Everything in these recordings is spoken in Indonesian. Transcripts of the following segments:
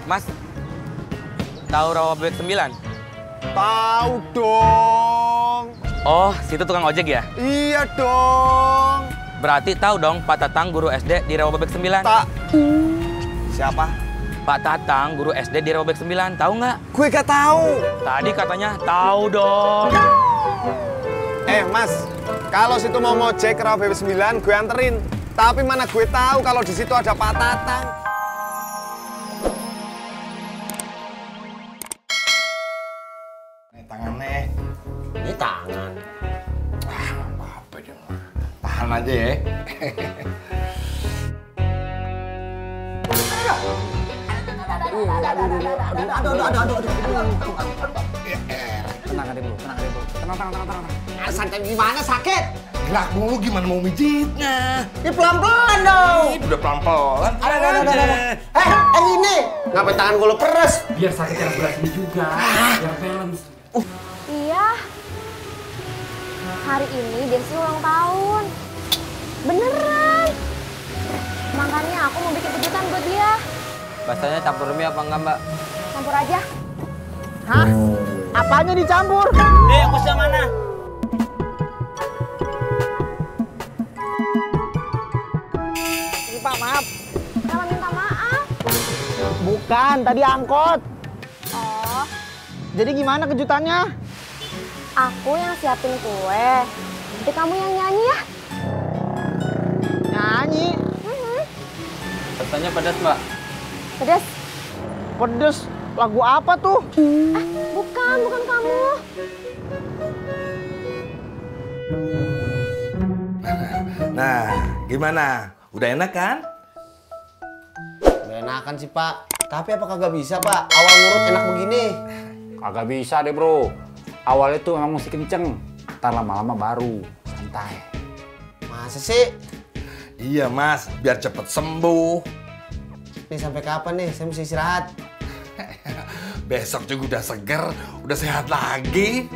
Mas, tahu rawa bebek 9? Tahu dong. Oh, situ tukang ojek ya? Iya dong. Berarti tahu dong Pak Tatang guru SD di rawa bebek 9? Siapa? Pak Tatang guru SD di rawa bebek 9, tahu nggak? Gue gak tahu. Tadi katanya tahu dong. Mas, kalau situ mau ngojek ke rawa bebek 9, gue anterin. Tapi mana gue tahu kalau di situ ada Pak Tatang. Tangannya. Ini tangan. Apa dia? Tahan aja ya. Tenang aja bro, tenang. Santai gimana, sakit? Gerak mulu gimana mau mijitnya? Ya pelan-pelan dong. Ini udah pelan-pelan. Ada. Ini. Ngapain tangan gue lo peres? Biar sakit yang berat ini juga, biar balance. Iya. Hari ini Desi ulang tahun. Beneran. Makanya aku mau bikin kejutan buat dia. Bahasanya campur mie apa enggak, Mbak? Campur aja. Hah? Apanya dicampur? Yang pesen mana? Ini Pak, maaf. Kalau minta maaf. Bukan, tadi angkot. Oh, Jadi gimana kejutannya? aku yang siapin kue. Nanti kamu yang nyanyi ya. Nyanyi. Rasanya pedas, Mbak. Pedes. Pedes. Lagu apa tuh? Bukan kamu. Nah, gimana? Udah enak kan? Udah enakan sih Pak. Tapi apa kagak bisa Pak? Awal ngurut enak begini. Kagak bisa deh bro. Awalnya tuh memang mesti kenceng. Ntar lama-lama baru. Santai. Masa sih? Iya mas, biar cepet sembuh. Nih sampai kapan nih? Saya mesti istirahat. Besok juga udah seger, udah sehat lagi.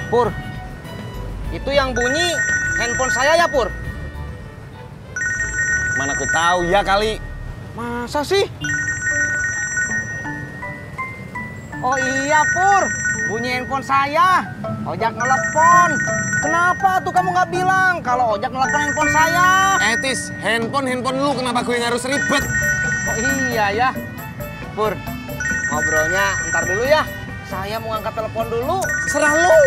Pur, itu yang bunyi handphone saya ya Pur? Mana gue tahu ya kali. Masa sih? Oh iya Pur, bunyi handphone saya. Ojak ngelepon. Kenapa tuh kamu nggak bilang kalau Ojak ngelepon handphone saya? Tis, handphone lu kenapa gue yang harus ribet? Oh iya ya. Pur, ngobrolnya ntar dulu ya. Saya mau angkat telepon dulu. Serah lu.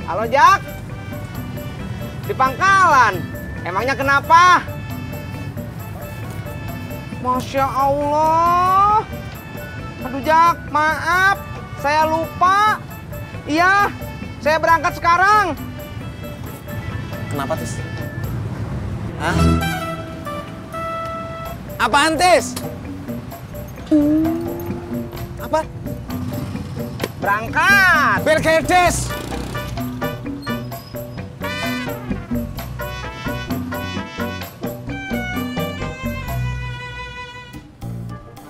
Halo Jak. Di pangkalan. Emangnya kenapa? Masya Allah. Aduh Jak, maaf. Saya lupa. Iya, saya berangkat sekarang. Kenapa, Tis? Hah? Apaan, Tis? Apa? Berangkat. Berkedes.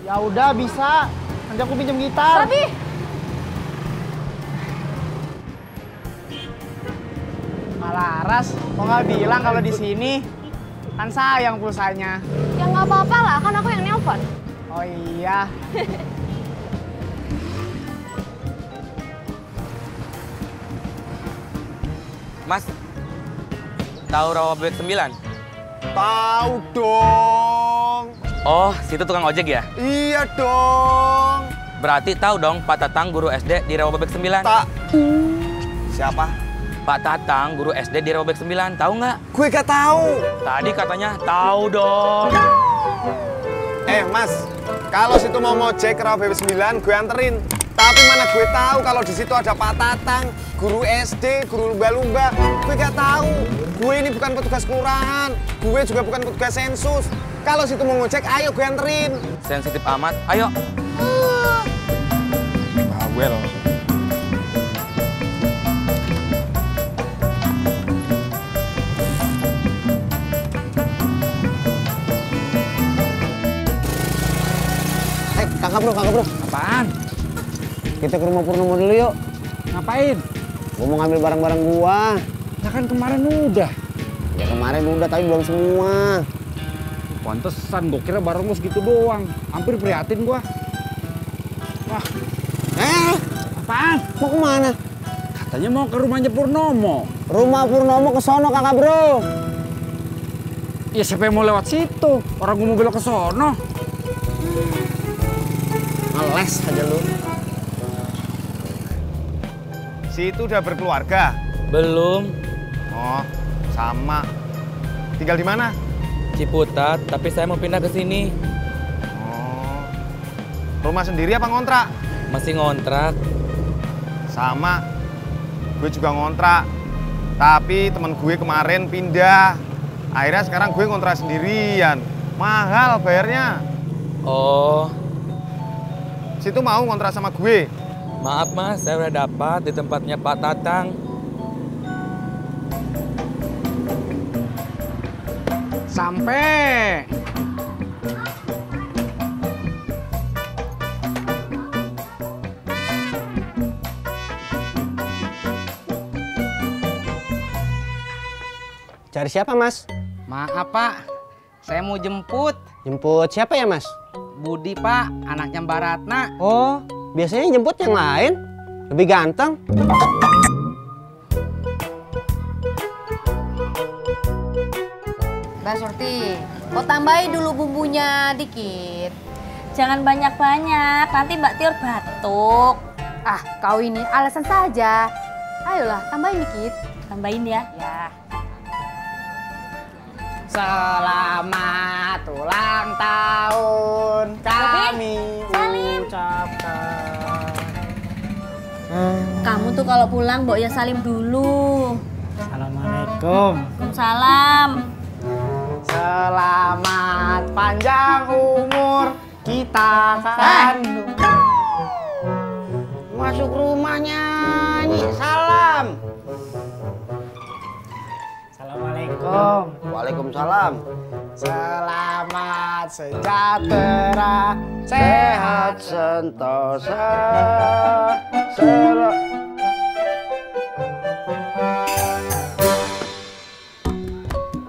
Ya udah bisa. Nanti aku pinjam gitar. Tapi Laras, kok nggak bilang kalau di sini? Kan sayang pulsanya. ya nggak apa-apa lah, kan aku yang nelpon. Oh iya. Mas, tahu rawa bebek 9? Tahu dong. Oh, situ tukang ojek ya? Iya dong. Berarti tahu dong Pak Tatang guru SD di rawa bebek 9? Siapa? Pak Tatang guru SD di rawa bebek 9, tahu nggak? Gue gak tahu. Tadi katanya tahu dong. Mas, kalau situ mau ngojek ke rawa bebek 9, gue anterin. Tapi mana gue tahu kalau di situ ada Pak Tatang, guru SD, guru lumba-lumba. Gue gak tahu. Gue ini bukan petugas kelurahan. Gue juga bukan petugas sensus. Kalau situ mau ngojek, ayo gue anterin. Sensitif amat. Ayo. Bawel. Kakak bro. Apaan? Kita ke rumah Purnomo dulu yuk. Ngapain? Gua mau ngambil barang-barang gua. Ya kan kemarin udah. Ya kemarin udah tapi belum semua. Pantesan, gua kira barang lu segitu doang. Hampir prihatin gua. Wah, apaan? Mau kemana? Katanya mau ke rumahnya Purnomo. Rumah Purnomo ke sono kakak bro. Ya siapa yang mau lewat situ? Orang gua mau belok ke sono. Ngeles aja lu. Si itu udah berkeluarga? Belum. Oh, sama. Tinggal di mana? Ciputat, tapi saya mau pindah ke sini. Oh. Rumah sendiri apa ngontrak? Masih ngontrak. Sama. Gue juga ngontrak. Tapi temen gue kemarin pindah. Akhirnya sekarang gue ngontrak sendirian. Mahal bayarnya. Oh, Situ mau ngontrak sama gue. maaf mas, saya udah dapat di tempatnya Pak Tatang. Sampai. Cari siapa mas? Maaf Pak, saya mau jemput. Jemput siapa ya mas? Budi Pak, anaknya Mbak Ratna. Oh, biasanya jemput yang lain. Lebih ganteng. Mbak Surti, kok tambahin dulu bumbunya dikit. Jangan banyak-banyak, nanti Mbak Tiur batuk. Ah, kau ini alasan saja. Ayolah, tambahin dikit. Tambahin ya. Ya. Selamat ulang tahun kami Salim. ucapkan. Kamu tuh kalau pulang Mbok ya salim dulu. Assalamualaikum. Waalaikumsalam. Selamat panjang umur kita kan. Masuk rumahnya nyanyi salam. Assalamualaikum. Waalaikumsalam. Selamat sejahtera, sehat sentosa.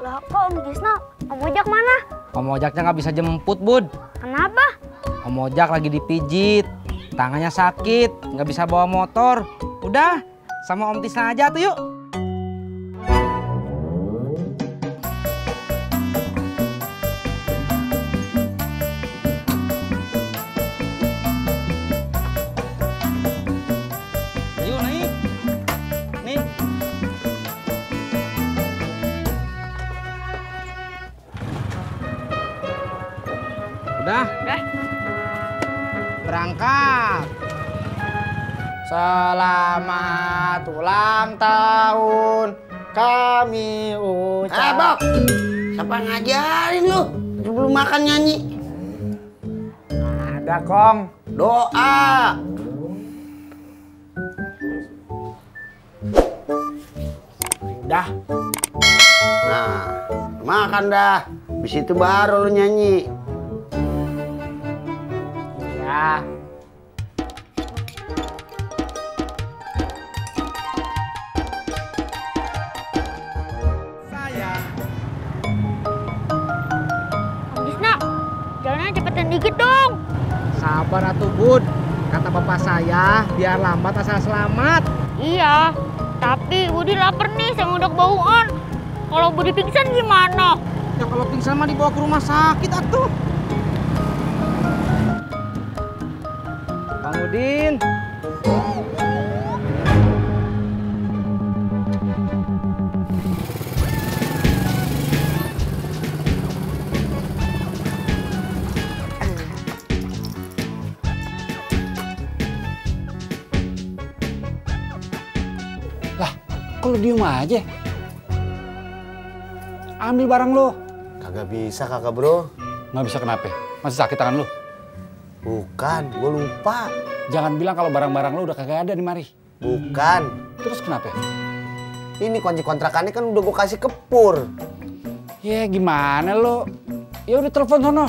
Lah kok Om Gisna? Om Ojak mana? Om Ojaknya nggak bisa jemput, Bud. Kenapa? Om Ojak lagi dipijit, tangannya sakit, nggak bisa bawa motor. Udah, sama Om Tisna aja tuh yuk. Ayo naik, nih. Udah? Berangkat. Selamat ulang tahun kami ucap. Bok, siapa ngajarin lu? Sebelum makan nyanyi. Ada Kong. Doa. Dah. Nah, makan dah. Habis itu baru lu nyanyi. Ya. Om Gisna, jalannya cepetan dikit dong. Sabar atuh Bud. Kata bapak saya, biar lambat asal selamat. Iya, tapi Budi lapar nih sama udah kebauan. Kalau Budi pingsan gimana? Ya kalau pingsan mah dibawa ke rumah sakit atuh. Bang Udin. Lah, kok lu diem aja? Ambil barang lu. Kagak bisa kakak bro. Nggak bisa kenapa? Masih sakit tangan lu? Bukan, gue lupa. Jangan bilang kalau barang-barang lu udah kagak ada di mari. Bukan. Terus kenapa? Ini kunci kontrakannya kan udah gue kasih ke Pur. Ya gimana lu? Ya udah telepon sono.